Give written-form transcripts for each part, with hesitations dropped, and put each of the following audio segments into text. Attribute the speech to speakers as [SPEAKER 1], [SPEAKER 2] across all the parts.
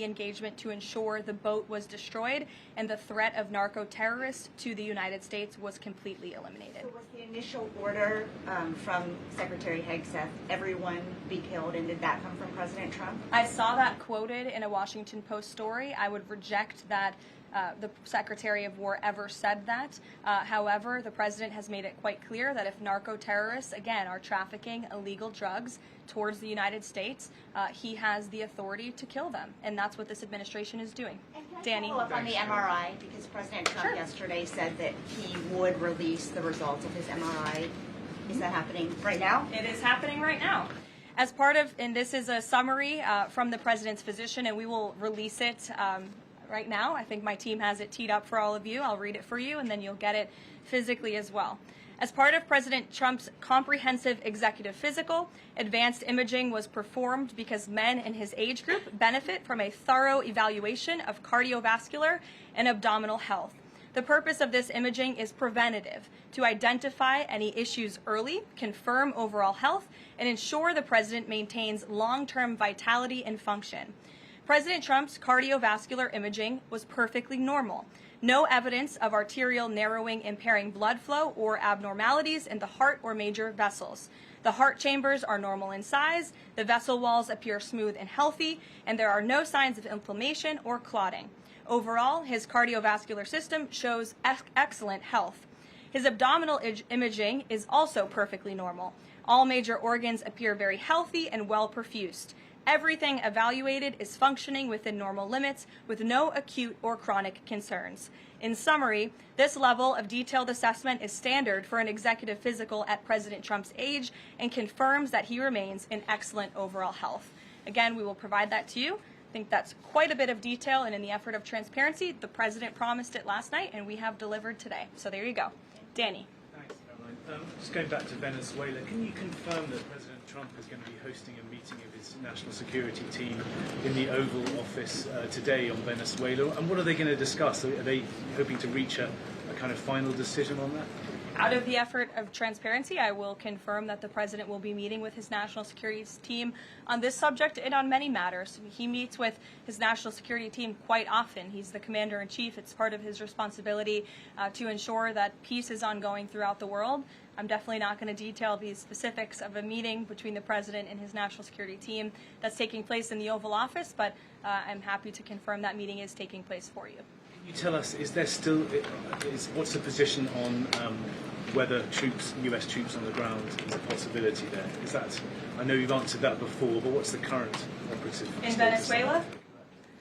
[SPEAKER 1] engagement to ensure the boat was destroyed and the threat of narco-terrorists to the United States was completely eliminated.
[SPEAKER 2] So was the initial order from Secretary Hegseth, everyone be killed, and did that come from President Trump?
[SPEAKER 1] I saw that quoted in a Washington Post story. I would reject that the Secretary of War ever said that. However, the President has made it quite clear that if narco-terrorists, again, are trafficking illegal drugs towards the United States, he has the authority to kill them. And that's what this administration is doing.
[SPEAKER 2] And can I
[SPEAKER 1] Danny?
[SPEAKER 2] follow up on the MRI? Because President Trump yesterday said that he would release the results of his MRI. Is that happening right now?
[SPEAKER 1] It is happening right now. As part of, and this is a summary from the President's physician, and we will release it right now. I think my team has it teed up for all of you. I'll read it for you, and then you'll get it physically as well. As part of President Trump's comprehensive executive physical, advanced imaging was performed because men in his age group benefit from a thorough evaluation of cardiovascular and abdominal health. The purpose of this imaging is preventative, to identify any issues early, confirm overall health, and ensure the President maintains long-term vitality and function. President Trump's cardiovascular imaging was perfectly normal. No evidence of arterial narrowing impairing blood flow or abnormalities in the heart or major vessels. The heart chambers are normal in size, the vessel walls appear smooth and healthy, and there are no signs of inflammation or clotting. Overall, his cardiovascular system shows excellent health. His abdominal imaging is also perfectly normal. All major organs appear very healthy and well perfused. Everything evaluated is functioning within normal limits with no acute or chronic concerns. In summary, this level of detailed assessment is standard for an executive physical at President Trump's age and confirms that he remains in excellent overall health. Again, we will provide that to you. I think that's quite a bit of detail, and in the effort of transparency, the President promised it last night, and we have delivered today. So there you go. Danny.
[SPEAKER 3] Thanks, Karoline. Just going back to Venezuela, can you confirm that President Trump is going to be hosting a meeting of his national security team in the Oval Office today on Venezuela? And what are they going to discuss? Are they hoping to reach a kind of final decision on that?
[SPEAKER 1] Out of the effort of transparency, I will confirm that the President will be meeting with his national security team on this subject and on many matters. He meets with his national security team quite often. He's the commander-in-chief. It's part of his responsibility to ensure that peace is ongoing throughout the world. I'm definitely not going to detail the specifics of a meeting between the President and his national security team that's taking place in the Oval Office, but I'm happy to confirm that meeting is taking place for you.
[SPEAKER 3] Can you tell us, what's the position on whether U.S. troops on the ground is a possibility there? Is that, I know you've answered that before, but what's the current operative
[SPEAKER 1] in
[SPEAKER 3] status?
[SPEAKER 1] Venezuela?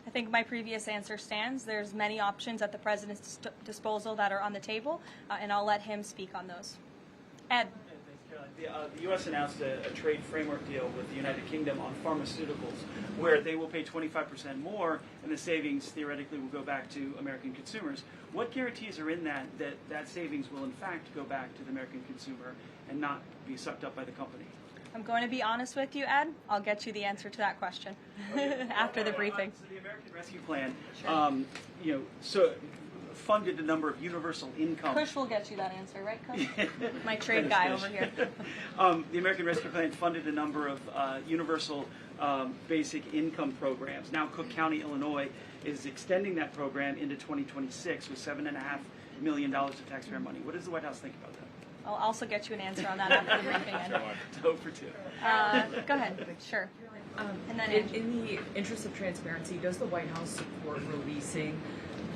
[SPEAKER 1] I think my previous answer stands. There's many options at the President's disposal that are on the table, and I'll let him speak on those. Ed.
[SPEAKER 4] The U.S. announced a trade framework deal with the United Kingdom on pharmaceuticals, where they will pay 25% more, and the savings theoretically will go back to American consumers. What guarantees are in that savings will in fact go back to the American consumer and not be sucked up by the company?
[SPEAKER 1] I'm going to be honest with you, Ed. I'll get you the answer to that question after the briefing.
[SPEAKER 4] So the American Rescue Plan,
[SPEAKER 1] Sure.
[SPEAKER 4] funded a number of universal income.
[SPEAKER 1] Kush will get you that answer, right, Kush? My trade guy over here.
[SPEAKER 4] The American Rescue Plan funded a number of universal basic income programs. Now Cook County, Illinois is extending that program into 2026 with $7.5 million of taxpayer money. What does the White House think about that?
[SPEAKER 1] I'll also get you an answer on that after the briefing, Ed.
[SPEAKER 4] 2 for 2.
[SPEAKER 1] Go ahead. Sure. And then
[SPEAKER 5] in the interest of transparency, does the White House support releasing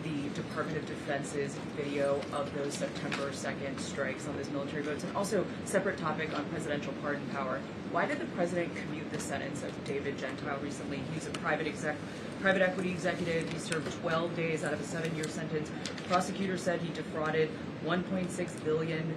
[SPEAKER 5] the Department of Defense's video of those September 2nd strikes on those military boats? And also, separate topic on presidential pardon power. Why did the president commute the sentence of David Gentile recently? He's a private equity executive. He served 12 days out of a 7-year sentence. Prosecutors said he defrauded $1.6 billion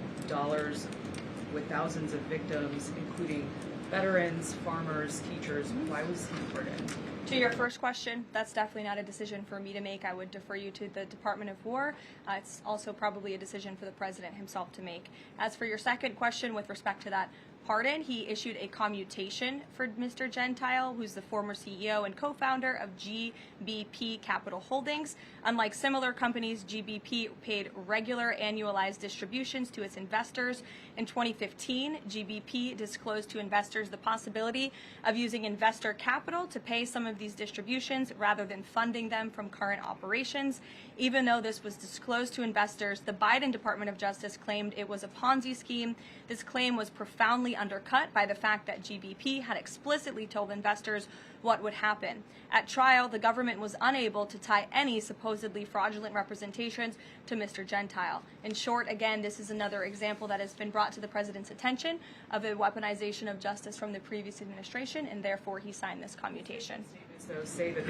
[SPEAKER 5] with thousands of victims, including veterans, farmers, teachers. Why was he pardoned?
[SPEAKER 1] To your first question, that's definitely not a decision for me to make. I would defer you to the Department of War. It's also probably a decision for the President himself to make. As for your second question with respect to that pardon, he issued a commutation for Mr. Gentile, who's the former CEO and co-founder of GBP Capital Holdings. Unlike similar companies, GBP paid regular annualized distributions to its investors. In 2015, GBP disclosed to investors the possibility of using investor capital to pay some of these distributions rather than funding them from current operations. Even though this was disclosed to investors, the Biden Department of Justice claimed it was a Ponzi scheme. This claim was profoundly undercut by the fact that GBP had explicitly told investors what would happen. At trial, the government was unable to tie any supposedly fraudulent representations to Mr. Gentile. In short, again, this is another example that has been brought to the president's attention of a weaponization of justice from the previous administration, and therefore he signed this commutation.
[SPEAKER 5] So say that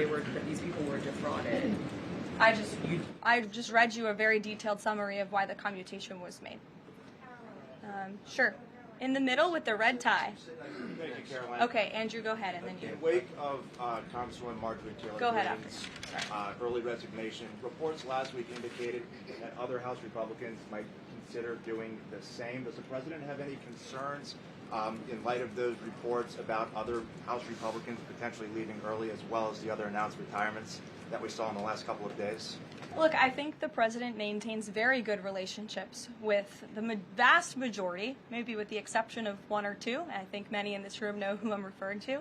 [SPEAKER 5] these people were defrauded.
[SPEAKER 1] I just read you a very detailed summary of why the commutation was made. Sure. In the middle with the red tie.
[SPEAKER 6] Thank you, Caroline.
[SPEAKER 1] Okay, Andrew, go ahead, and then you.
[SPEAKER 6] In wake of Congresswoman Marjorie Taylor
[SPEAKER 1] Go ahead,
[SPEAKER 6] Greene's early resignation, reports last week indicated that other House Republicans might consider doing the same. Does the president have any concerns in light of those reports about other House Republicans potentially leaving early, as well as the other announced retirements that we saw in the last couple of days?
[SPEAKER 1] Look, I think the president maintains very good relationships with the vast majority, maybe with the exception of one or two. I think many in this room know who I'm referring to.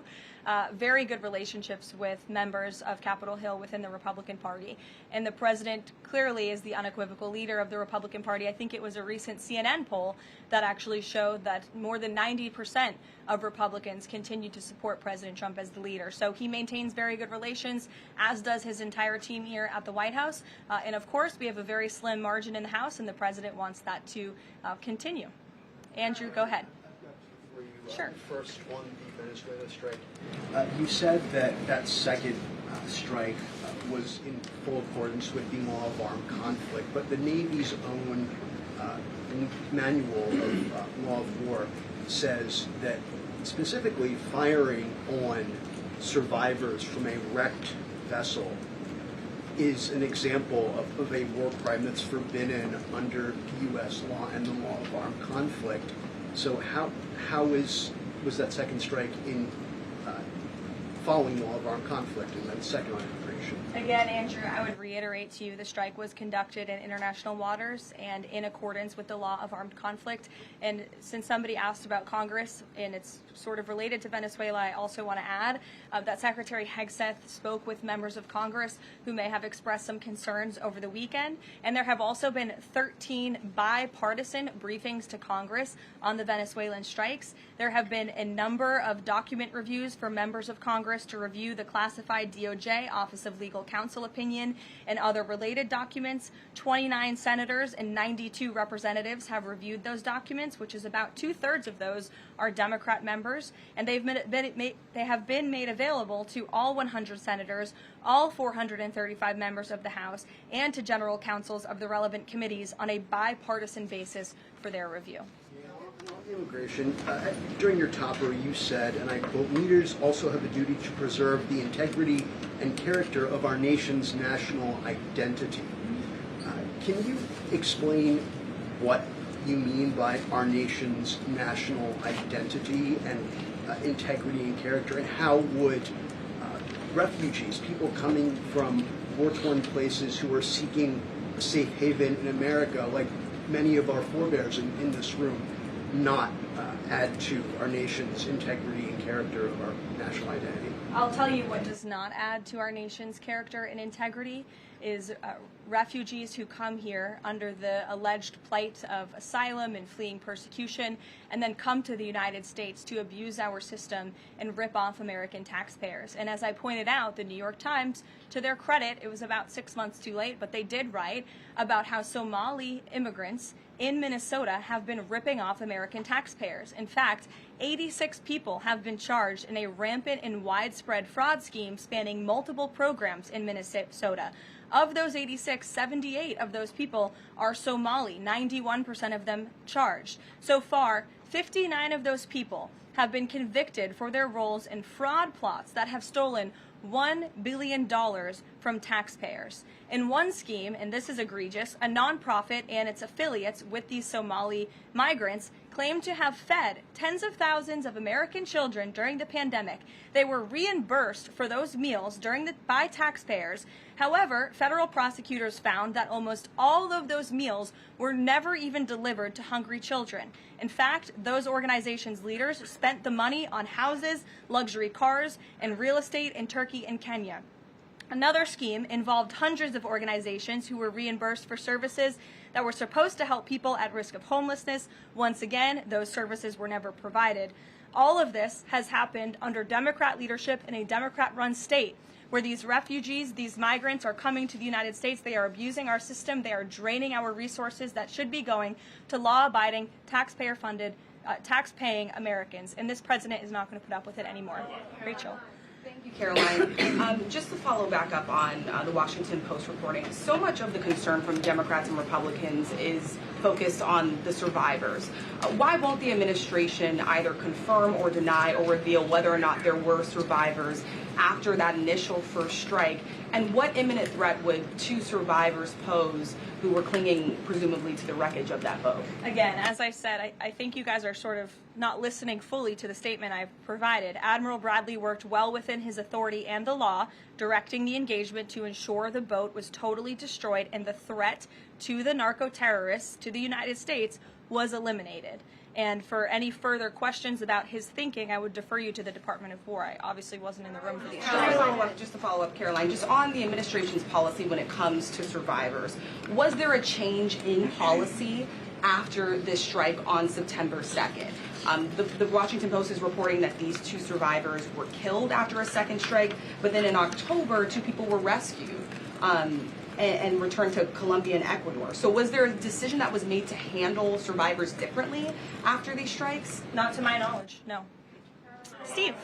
[SPEAKER 1] Very good relationships with members of Capitol Hill within the Republican Party. And the president clearly is the unequivocal leader of the Republican Party. I think it was a recent CNN poll that actually showed that more than 90% of Republicans continue to support President Trump as the leader. So he maintains very good relations, as does his entire team here at the White House. And of course, we have a very slim margin in the House, and the president wants that to continue. Andrew, go ahead. Sure.
[SPEAKER 7] First, on the Venezuela strike, you said that second strike was in full accordance with the law of armed conflict, but the Navy's own manual of law of war says that specifically firing on survivors from a wrecked vessel is an example of a war crime that's forbidden under U.S. law and the law of armed conflict. So how was that second strike in following law of armed conflict and then second on immigration?
[SPEAKER 1] Again, Andrew, I would reiterate to you the strike was conducted in international waters and in accordance with the law of armed conflict. And since somebody asked about Congress, and it's sort of related to Venezuela, I also want to add that Secretary Hegseth spoke with members of Congress who may have expressed some concerns over the weekend. And there have also been 13 bipartisan briefings to Congress on the Venezuelan strikes. There have been a number of document reviews for members of Congress to review the classified DOJ Office of Legal Counsel opinion and other related documents. 29 senators and 92 representatives have reviewed those documents, which is about 2/3 of those are Democrat members, and they have been made available to all 100 senators, all 435 members of the House, and to general counsels of the relevant committees on a bipartisan basis for their review.
[SPEAKER 7] On immigration, during your topper you said, and I quote, "Leaders also have a duty to preserve the integrity and character of our nation's national identity." Can you explain what you mean by our nation's national identity and integrity and character, and how would refugees, people coming from war-torn places who are seeking a safe haven in America, like many of our forebears in this room, not add to our nation's integrity and character of our national identity?
[SPEAKER 1] I'll tell you what does not add to our nation's character and integrity is refugees who come here under the alleged plight of asylum and fleeing persecution, and then come to the United States to abuse our system and rip off American taxpayers. And as I pointed out, the New York Times, to their credit, it was about 6 months too late, but they did write about how Somali immigrants in Minnesota have been ripping off American taxpayers. In fact, 86 people have been charged in a rampant and widespread fraud scheme spanning multiple programs in Minnesota. Of those 86, 78 of those people are Somali, 91% of them charged. So far, 59 of those people have been convicted for their roles in fraud plots that have stolen $1 billion from taxpayers. In one scheme, and this is egregious, a nonprofit and its affiliates with these Somali migrants claimed to have fed tens of thousands of American children during the pandemic. They were reimbursed for those meals by taxpayers. However, federal prosecutors found that almost all of those meals were never even delivered to hungry children. In fact, those organizations' leaders spent the money on houses, luxury cars, and real estate in Turkey and Kenya. Another scheme involved hundreds of organizations who were reimbursed for services that were supposed to help people at risk of homelessness. Once again, those services were never provided. All of this has happened under Democrat leadership in a Democrat-run state, where these refugees, these migrants are coming to the United States. They are abusing our system. They are draining our resources that should be going to law-abiding, taxpayer-funded, tax-paying Americans. And this president is not going to put up with it anymore. Rachel.
[SPEAKER 8] Thank you, Caroline. Just to follow back up on the Washington Post reporting, so much of the concern from Democrats and Republicans is focused on the survivors. Why won't the administration either confirm or deny or reveal whether or not there were survivors after that initial first strike? And what imminent threat would two survivors pose who were clinging presumably to the wreckage of that boat?
[SPEAKER 1] Again, as I said, I think you guys are sort of not listening fully to the statement I've provided. Admiral Bradley worked well within his authority and the law, directing the engagement to ensure the boat was totally destroyed and the threat to the narco-terrorists, to the United States, was eliminated. And for any further questions about his thinking, I would defer you to the Department of War. I obviously wasn't in the room for these.
[SPEAKER 8] Just to follow up, Caroline, just on the administration's policy when it comes to survivors, was there a change in policy after this strike on September 2nd? The Washington Post is reporting that these two survivors were killed after a second strike, but then in October, two people were rescued and returned to Colombia and Ecuador. So was there a decision that was made to handle survivors differently after these strikes?
[SPEAKER 1] Not to my knowledge, no. Steve.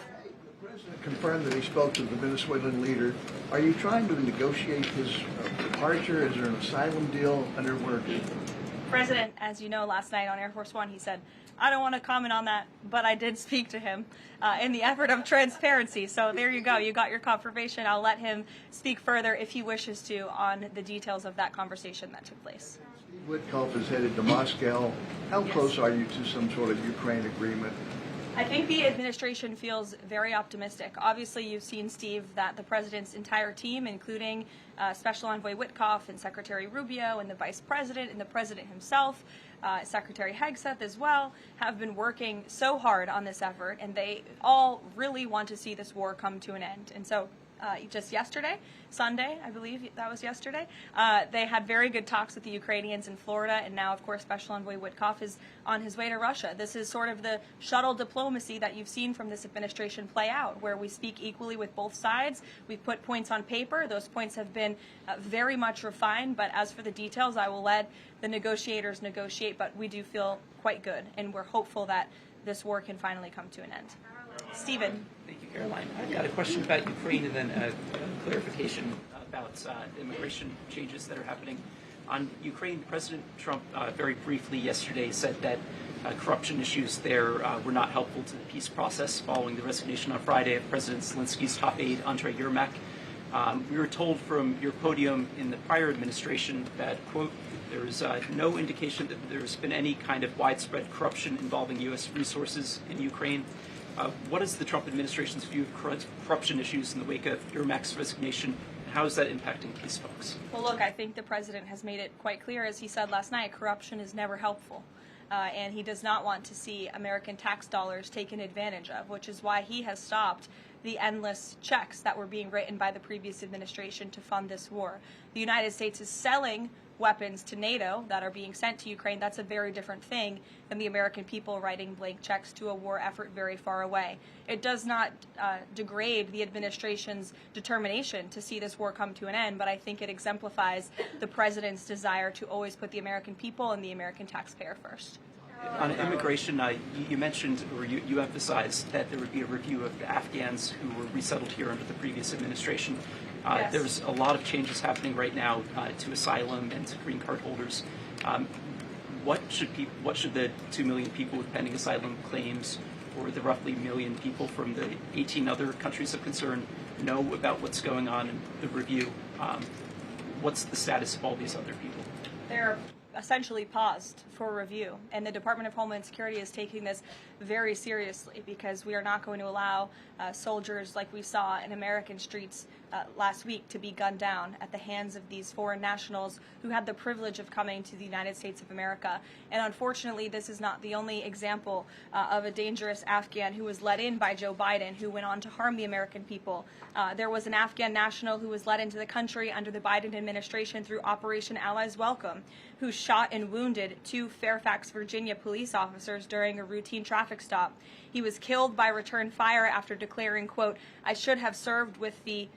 [SPEAKER 9] The president confirmed that he spoke to the Venezuelan leader. Are you trying to negotiate his departure? Is there an asylum deal under work?
[SPEAKER 1] President, as you know, last night on Air Force One, he said, I don't want to comment on that, but I did speak to him in the effort of transparency. So there you go. You got your confirmation. I'll let him speak further if he wishes to on the details of that conversation that took place.
[SPEAKER 9] Steve Witkoff is headed to Moscow. How close are you to some sort of Ukraine agreement?
[SPEAKER 1] I think the administration feels very optimistic. Obviously, you've seen, Steve, that the president's entire team, including Special Envoy Witkoff and Secretary Rubio and the vice president and the president himself, Secretary Hegseth as well, have been working so hard on this effort, and they all really want to see this war come to an end. And so just yesterday, Sunday, I believe that was yesterday, they had very good talks with the Ukrainians in Florida, and now, of course, Special Envoy Witkoff is on his way to Russia. This is sort of the shuttle diplomacy that you've seen from this administration play out, where we speak equally with both sides. We've put points on paper. Those points have been very much refined, but as for the details, I will let the negotiators negotiate, but we do feel quite good, and we're hopeful that this war can finally come to an end. Stephen.
[SPEAKER 10] Thank you, Caroline. I've got a question about Ukraine and then a clarification about immigration changes that are happening. On Ukraine, President Trump very briefly yesterday said that corruption issues there were not helpful to the peace process following the resignation on Friday of President Zelensky's top aide, Andrei Yermak. We were told from your podium in the prior administration that, quote, there is no indication that there's been any kind of widespread corruption involving U.S. resources in Ukraine. What is the Trump administration's view of corruption issues in the wake of Yermak's resignation, and how is that impacting peace talks?
[SPEAKER 1] Well, look, I think the president has made it quite clear, as he said last night, corruption is never helpful. And he does not want to see American tax dollars taken advantage of, which is why he has stopped the endless checks that were being written by the previous administration to fund this war. The United States is selling weapons to NATO that are being sent to Ukraine. That's a very different thing than the American people writing blank checks to a war effort very far away. It does not degrade the administration's determination to see this war come to an end, but I think it exemplifies the president's desire to always put the American people and the American taxpayer first.
[SPEAKER 10] On immigration, you mentioned, or you emphasized that there would be a review of the Afghans who were resettled here under the previous administration.
[SPEAKER 1] Yes.
[SPEAKER 10] There's a lot of changes happening right now to asylum and to green card holders. What should the 2 million people with pending asylum claims, or the roughly 1 million people from the 18 other countries of concern, know about what's going on in the review? What's the status of all these other people?
[SPEAKER 1] They're essentially paused for review, and the Department of Homeland Security is taking this very seriously because we are not going to allow soldiers like we saw in American streets last week to be gunned down at the hands of these foreign nationals who had the privilege of coming to the United States of America. And unfortunately, this is not the only example of a dangerous Afghan who was let in by Joe Biden, who went on to harm the American people. There was an Afghan national who was let into the country under the Biden administration through Operation Allies Welcome, who shot and wounded 2 Fairfax, Virginia police officers during a routine traffic stop. He was killed by return fire after declaring, quote, "I should have served with the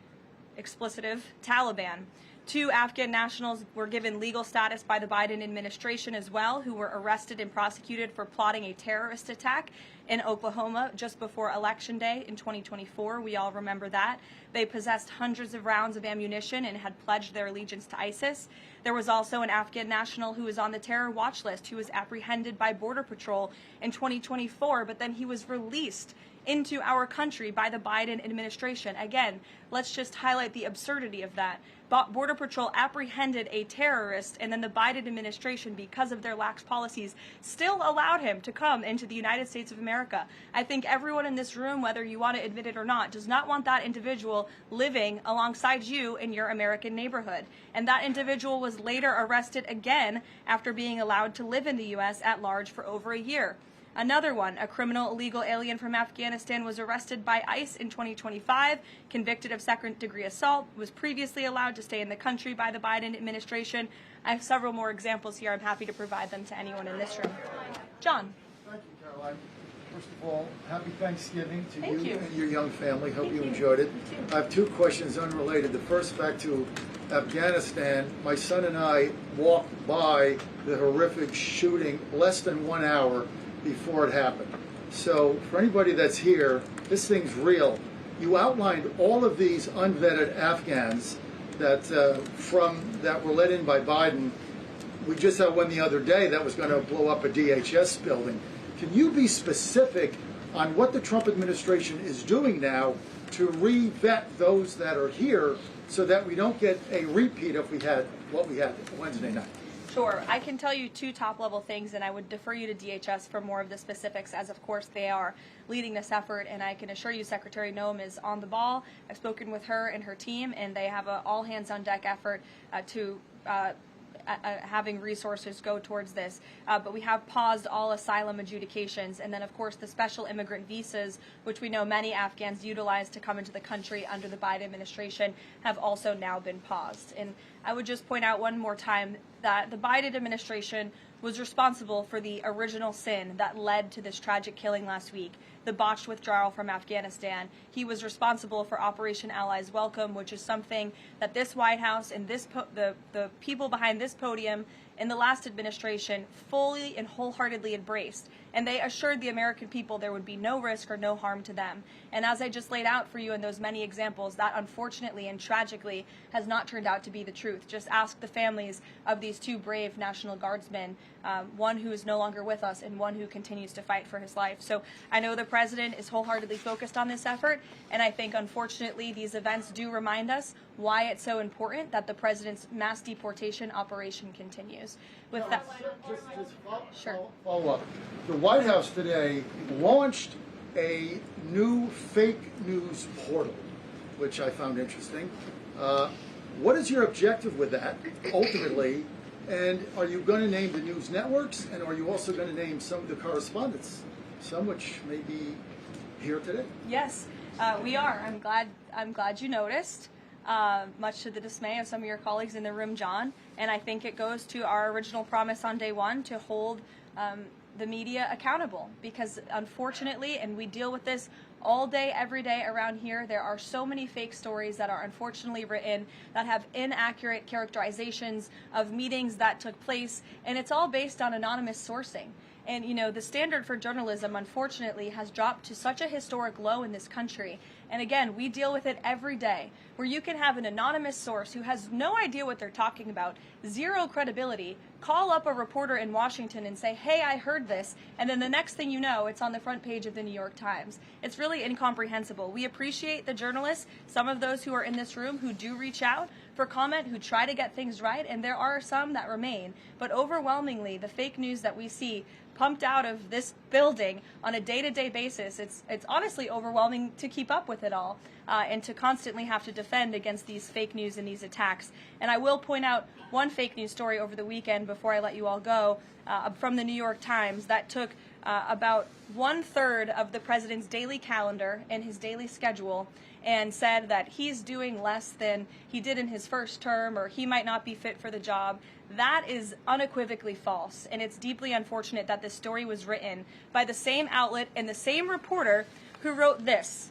[SPEAKER 1] explicitive Taliban." 2 Afghan nationals were given legal status by the Biden administration as well, who were arrested and prosecuted for plotting a terrorist attack in Oklahoma just before Election Day in 2024. We all remember that. They possessed hundreds of rounds of ammunition and had pledged their allegiance to ISIS. There was also an Afghan national who was on the terror watch list who was apprehended by Border Patrol in 2024, but then he was released into our country by the Biden administration. Again, let's just highlight the absurdity of that. Border Patrol apprehended a terrorist, and then the Biden administration, because of their lax policies, still allowed him to come into the United States of America. I think everyone in this room, whether you want to admit it or not, does not want that individual living alongside you in your American neighborhood. And that individual was later arrested again after being allowed to live in the U.S. at large for over a year. Another one, a criminal illegal alien from Afghanistan, was arrested by ICE in 2025, convicted of second-degree assault, was previously allowed to stay in the country by the Biden administration. I have several more examples here. I'm happy to provide them to anyone in this room. John.
[SPEAKER 9] Thank you, Caroline. First of all, happy Thanksgiving to
[SPEAKER 1] Thank you
[SPEAKER 9] and your young family. Hope you enjoyed it. I have 2 questions unrelated. The first, back to Afghanistan. My son and I walked by the horrific shooting less than 1 hour before it happened. So for anybody that's here, this thing's real. You outlined all of these unvetted Afghans that that were let in by Biden. We just had one the other day that was going to blow up a DHS building. Can you be specific on what the Trump administration is doing now to re-vet those that are here so that we don't get a repeat of what we had Wednesday night?
[SPEAKER 1] Sure. I can tell you 2 top-level things, and I would defer you to DHS for more of the specifics, as of course they are leading this effort, and I can assure you Secretary Noem is on the ball. I've spoken with her and her team, and they have an all-hands-on-deck effort to having resources go towards this. But we have paused all asylum adjudications, and then of course the special immigrant visas, which we know many Afghans utilize to come into the country under the Biden administration, have also now been paused. And I would just point out one more time that the Biden administration was responsible for the original sin that led to this tragic killing last week, the botched withdrawal from Afghanistan. He was responsible for Operation Allies Welcome, which is something that this White House and the people behind this podium in the last administration fully and wholeheartedly embraced. And they assured the American people there would be no risk or no harm to them. And as I just laid out for you in those many examples, that unfortunately and tragically has not turned out to be the truth. Just ask the families of these 2 brave National Guardsmen, one who is no longer with us and one who continues to fight for his life. So I know the president is wholeheartedly focused on this effort, and I think unfortunately these events do remind us why it's so important that the president's mass deportation operation continues. With that,
[SPEAKER 9] just follow up. The White House today launched a new fake news portal, which I found interesting. What is your objective with that, ultimately? And are you going to name the news networks? And are you also going to name some of the correspondents, some which may be here today?
[SPEAKER 1] Yes, we are. I'm glad you noticed. Much to the dismay of some of your colleagues in the room, John. And I think it goes to our original promise on day one to hold the media accountable, because unfortunately, and we deal with this all day, every day around here, there are so many fake stories that are unfortunately written that have inaccurate characterizations of meetings that took place, and it's all based on anonymous sourcing. And, you know, the standard for journalism, unfortunately, has dropped to such a historic low in this country. And again, we deal with it every day, where you can have an anonymous source who has no idea what they're talking about, zero credibility, call up a reporter in Washington and say, hey, I heard this, and then the next thing you know, it's on the front page of the New York Times. It's really incomprehensible. We appreciate the journalists, some of those who are in this room who do reach out for comment, who try to get things right, and there are some that remain. But overwhelmingly, the fake news that we see pumped out of this building on a day-to-day basis, it's honestly overwhelming to keep up with it all and to constantly have to defend against these fake news and these attacks. And I will point out one fake news story over the weekend before I let you all go from the New York Times that took about 1/3 of the president's daily calendar and his daily schedule and said that he's doing less than he did in his first term, or he might not be fit for the job. That is unequivocally false, and it's deeply unfortunate that this story was written by the same outlet and the same reporter who wrote this.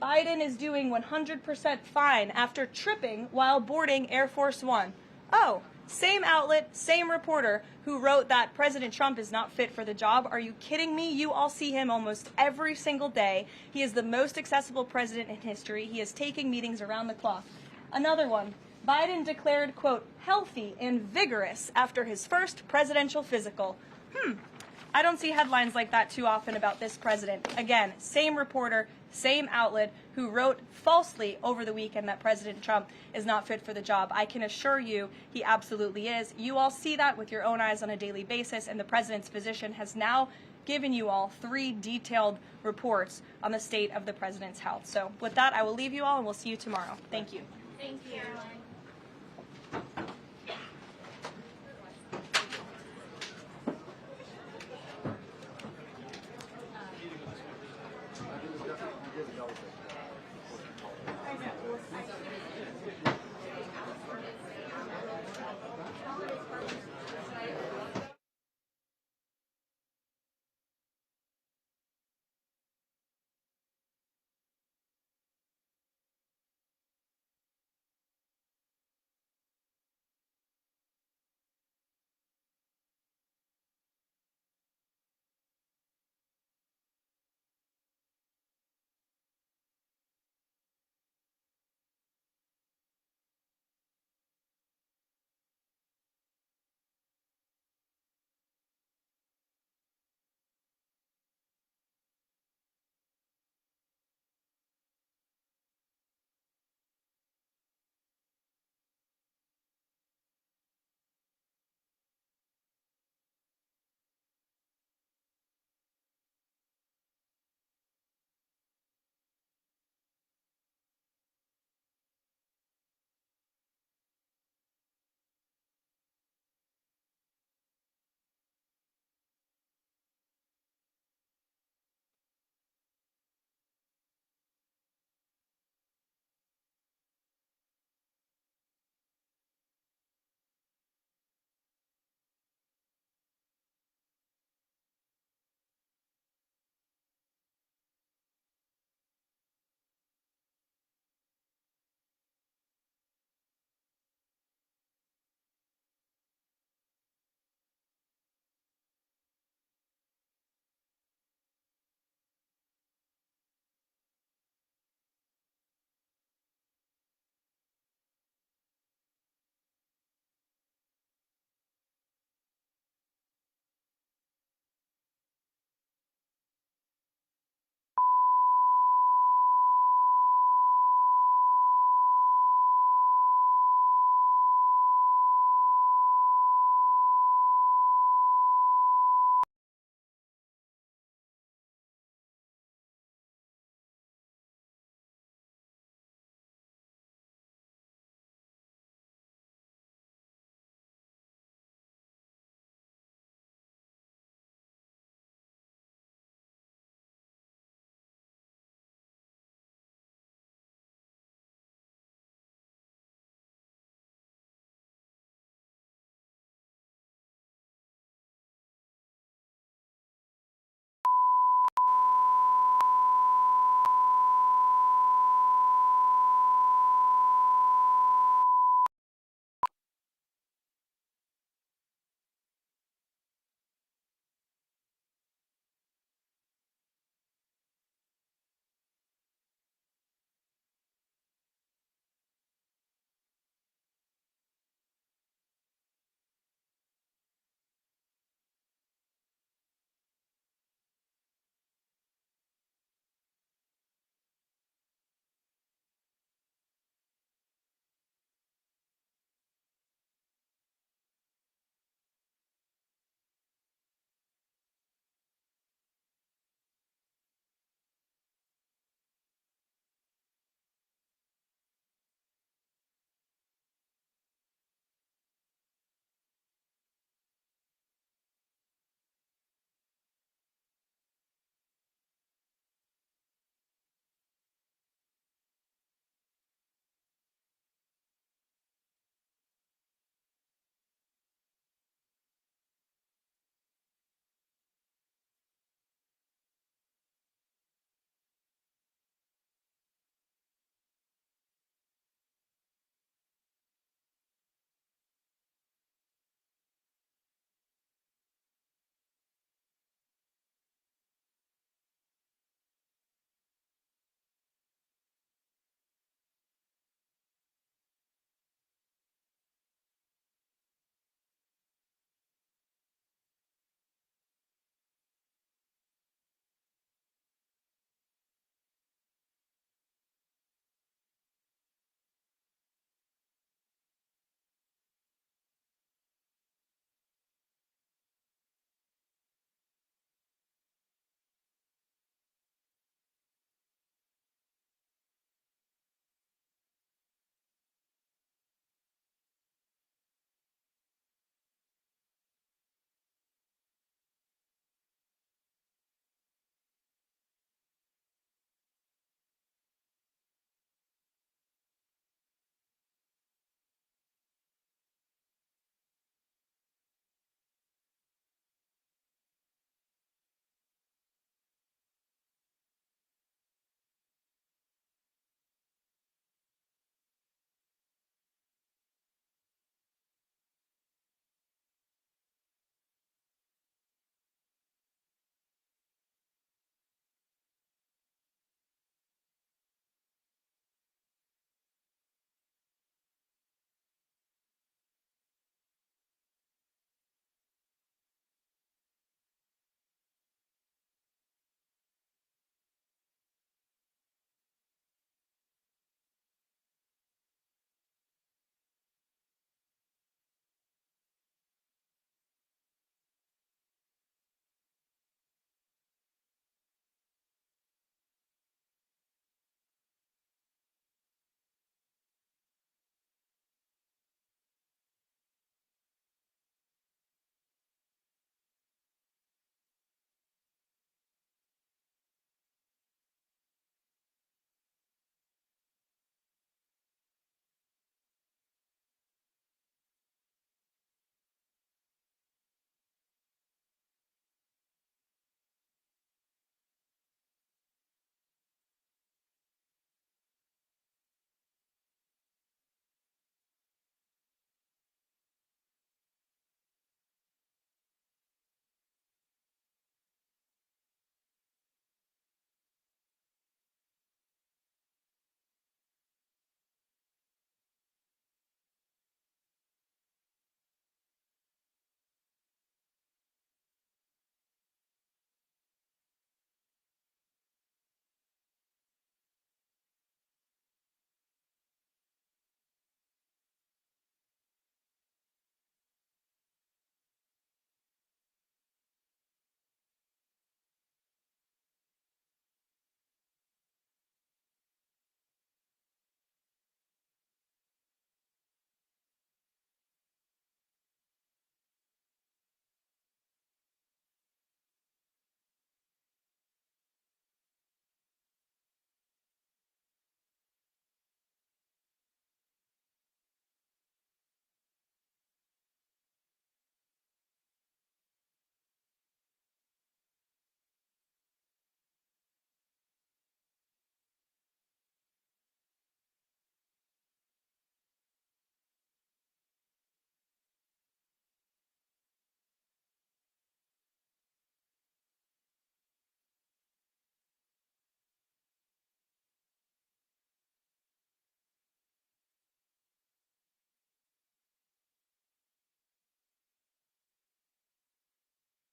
[SPEAKER 1] Biden is doing 100% fine after tripping while boarding Air Force One. Oh, same outlet, same reporter who wrote that President Trump is not fit for the job. Are you kidding me? You all see him almost every single day. He is the most accessible president in history. He is taking meetings around the clock. Another one. Biden declared, quote, healthy and vigorous after his first presidential physical. I don't see headlines like that too often about this president. Again, same reporter, same outlet who wrote falsely over the weekend that President Trump is not fit for the job. I can assure you he absolutely is. You all see that with your own eyes on a daily basis, and the president's physician has now given you all 3 detailed reports on the state of the president's health. So with that, I will leave you all, and we'll see you tomorrow. Thank you.
[SPEAKER 2] Thank you.